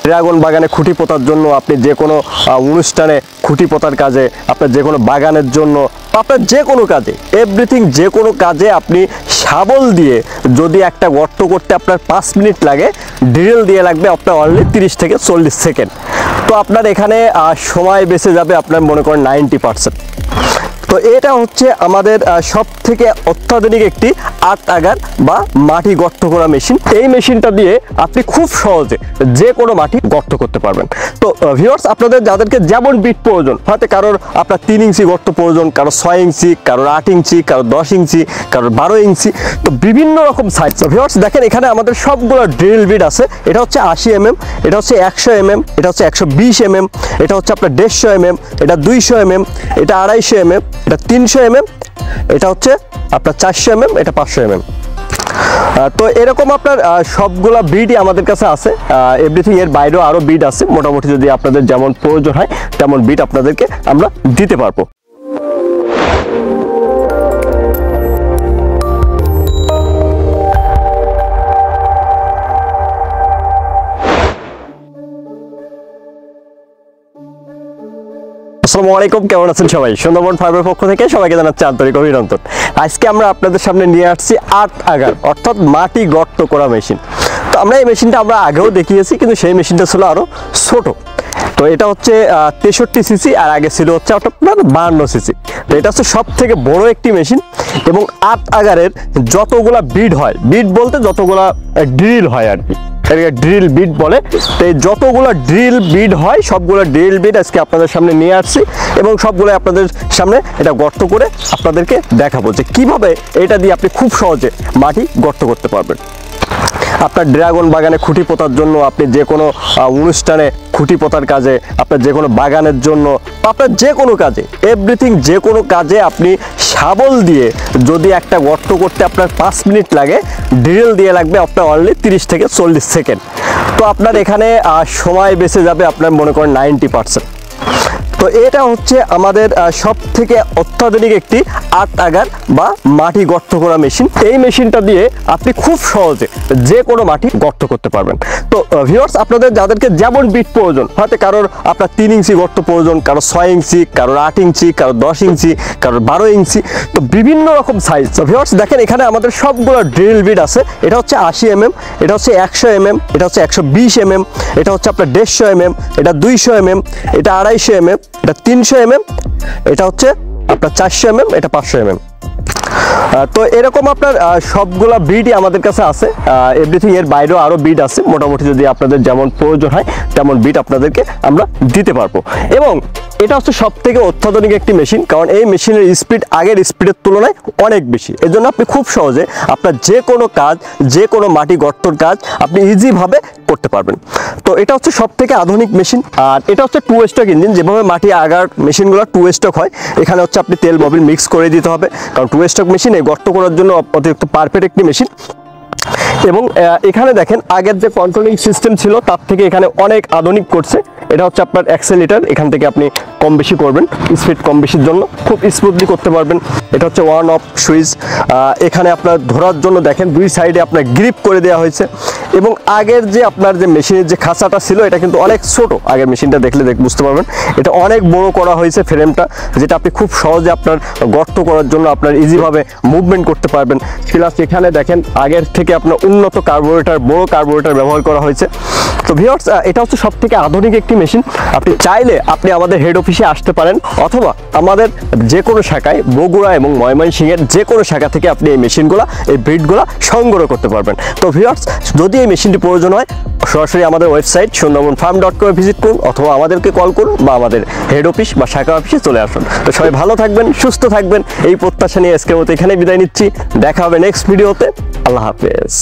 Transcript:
Dragon বাগানে খুঁটি পোতার জন্য, আপনি যে কোনো অনুষ্ঠানে খুঁটি পোতার কাজে, আপনার যে কোনো বাগানের জন্য, আপনার যে কোনো কাজে, এভরিথিং যে কোনো কাজে আপনি শাবল দিয়ে যদি একটা গর্ত করতে আপনার 5 মিনিট লাগে, ড্রিল দিয়ে লাগবে আপনার অনলি 30 থেকে 40 সেকেন্ড। তো আপনার এখানে সময় বেঁচে যাবে আপনার মনে করেন 90%। তো এটা হচ্ছে আমাদের সব থেকে অত্যাধুনিক একটি 8 আগার বা মাটি গর্ত করা মেশিন। এই মেশিনটা দিয়ে আপনি খুব সহজে যে কোনো মাটি গর্ত করতে পারবেন। তো ভিউয়ার্স, আপনাদের যাদেরকে যেমন বিট প্রয়োজন, হয়তো কারোর আপনার 3 ইঞ্চি গর্ত প্রয়োজন, কারো 6 ইঞ্চি, কারোর 8 ইঞ্চি, কারো 10 ইঞ্চি, কারোর 12 ইঞ্চি, তো বিভিন্ন রকম সাইজ। ভিউয়ার্স দেখেন, এখানে আমাদের সবগুলো ড্রিল বিট আছে। এটা হচ্ছে 80 mm, এটা হচ্ছে 100 mm, এটা হচ্ছে 120 mm, এটা হচ্ছে আপনার 150 mm, এটা 200 mm, এটা 250 mm, এটা 300 mm, এটা হচ্ছে আপনার 400 mm, এটা 500 mm। তো এরকম আপনার সবগুলা বিডই আমাদের কাছে আছে। এভরিথিং এর বাইরেও আরও বিড আছে। মোটামুটি যদি আপনাদের যেমন প্রয়োজন হয় তেমন বিড আপনাদেরকে আমরা দিতে পারবো। আসসালামু আলাইকুম, কেমন আছেন সবাই? সুন্দরবন ফার্মের পক্ষ থেকে সবাইকে জানাচ্ছি আন্তরিক অভিনন্দন। আজকে আমরা আপনাদের সামনে নিয়ে আসছি 8 আগার অর্থাৎ মাটি গর্ত করা মেশিন। তো আমরা এই মেশিনটা আমরা আগেও দেখিয়েছি, কিন্তু সেই মেশিনটা ছিল আরও ছোট। তো এটা হচ্ছে 63 সিসি, আর আগে ছিল হচ্ছে আপনার 52 সিসি। তো এটা হচ্ছে সব থেকে বড় একটি মেশিন এবং 8 আগারের যতগুলা বিড হয়, বিড বলতে যতগুলা ড্রিল হয় আর কি, ড্রিল বিট বলে। তো এই যতগুলো ড্রিল বিট হয় সবগুলো ড্রিল বিট আজকে আপনাদের সামনে নিয়ে আসছি এবং সবগুলো আপনাদের সামনে এটা গর্ত করে আপনাদেরকে দেখাবো যে কিভাবে এটা দিয়ে আপনি খুব সহজে মাটি গর্ত করতে পারবেন। আপনার ড্রাগন বাগানে খুঁটি পোতার জন্য, আপনি যে কোনো অনুষ্ঠানে খুঁটি পোতার কাজে, আপনার যে কোনো বাগানের জন্য, আপনার যে কোনো কাজে, এভরিথিং যে কোনো কাজে আপনি শাবল দিয়ে যদি একটা গর্ত করতে আপনার 5 মিনিট লাগে, ড্রিল দিয়ে লাগবে আপনার অনলি 30 থেকে 40 সেকেন্ড। তো আপনার এখানে সময় বেঁচে যাবে আপনার মনে করেন 90%। তো এটা হচ্ছে আমাদের সব থেকে অত্যাধুনিক একটি 8 আগার বা মাটি গর্ত করা মেশিন। এই মেশিনটা দিয়ে আপনি খুব সহজে যে কোনো মাটি গর্ত করতে পারবেন। তো ভিউয়ার্স, আপনাদের যাদেরকে যেমন বিট প্রয়োজন, হয়তো কারোর আপনার 3 ইঞ্চি গর্ত প্রয়োজন, কারো 6 ইঞ্চি, কারোর 8 ইঞ্চি, কারো 10 ইঞ্চি, কারোর 12 ইঞ্চি, তো বিভিন্ন রকম সাইজ। তো ভিউয়ার্স দেখেন, এখানে আমাদের সবগুলো ড্রিল বিট আছে। এটা হচ্ছে 80 mm, এটা হচ্ছে 100 mm, এটা হচ্ছে 120 mm, এটা হচ্ছে আপনার 150 mm, এটা 200 mm, এটা 250 mm, এটা 300 mm, এটা হচ্ছে আপনার 400 mm, এটা 500 mm। তো এরকম আপনার সবগুলা বিডই আমাদের কাছে আছে। এভরিথিং এর বাইরেও আরও বিড আছে। মোটামুটি যদি আপনাদের যেমন প্রয়োজন হয় তেমন বিড আপনাদেরকে আমরা দিতে পারবো। এবং এটা হচ্ছে সব থেকে অত্যাধুনিক একটি মেশিন, কারণ এই মেশিনের স্পিড আগের স্পিডের তুলনায় অনেক বেশি। এর জন্য আপনি খুব সহজে আপনার যে কোনো কাজ, যে কোনো মাটি গর্তর কাজ আপনি ইজিভাবে করতে পারবেন। তো এটা হচ্ছে সব থেকে আধুনিক মেশিন। আর এটা হচ্ছে 2 স্ট্রোক ইঞ্জিন। যেভাবে মাটি আগার মেশিনগুলো 2 স্ট্রোক হয়, এখানে হচ্ছে আপনি তেল মোবিল মিক্স করে দিতে হবে, কারণ 2 স্ট্রোক মেশিনে গর্ত করার জন্য অতিরিক্ত পারফেক্ট একটি মেশিন। এবং এখানে দেখেন, আগের যে কন্ট্রোলিং সিস্টেম ছিল তার থেকে এখানে অনেক আধুনিক করছে। এটা হচ্ছে আপনার অ্যাক্সেলেরেটর, এখান থেকে আপনি কম বেশি করবেন, স্পিড কম বেশির জন্য খুব স্মুথলি করতে পারবেন। এটা হচ্ছে অন অফ সুইচ। এখানে আপনার ধরার জন্য দেখেন 2 সাইডে আপনার গ্রিপ করে দেওয়া হয়েছে। এবং আগের যে আপনার যে মেশিনের যে খাঁচাটা ছিল এটা কিন্তু অনেক ছোট। আগের মেশিনটা দেখলে বুঝতে পারবেন এটা অনেক বড় করা হয়েছে ফ্রেমটা, যেটা আপনি খুব সহজে আপনার গর্ত করার জন্য আপনার ইজিভাবে মুভমেন্ট করতে পারবেন। প্লাস এখানে দেখেন আগের থেকে আপনার উন্নত কার্বোরেটর, বড় কার্বোরেটর ব্যবহার করা হয়েছে। তো ভিউয়ার্স, এটা হচ্ছে সব থেকে আধুনিক একটি মেশিন। আপনি চাইলে আপনি আমাদের হেড অফিসে আসতে পারেন, অথবা আমাদের যে কোনো শাখায়, বগুড়া এবং ময়মনসিংহের যে কোনো শাখা থেকে আপনি এই মেশিনগুলো, এই ব্রিডগুলো সংগ্রহ করতে পারবেন। তো ভিউয়ার্স, যদি এই মেশিনটি প্রয়োজন হয় সরাসরি আমাদের ওয়েবসাইট sundarbanfarm.com ভিজিট করুন, অথবা আমাদেরকে কল করুন, বা আমাদের হেড অফিস বা শাখা অফিসে চলে আসুন। তো সবাই ভালো থাকবেন, সুস্থ থাকবেন, এই প্রত্যাশা নিয়ে আজকের মতো এখানে বিদায় নিচ্ছি। দেখা হবে নেক্সট ভিডিওতে। আল্লাহ হাফেজ।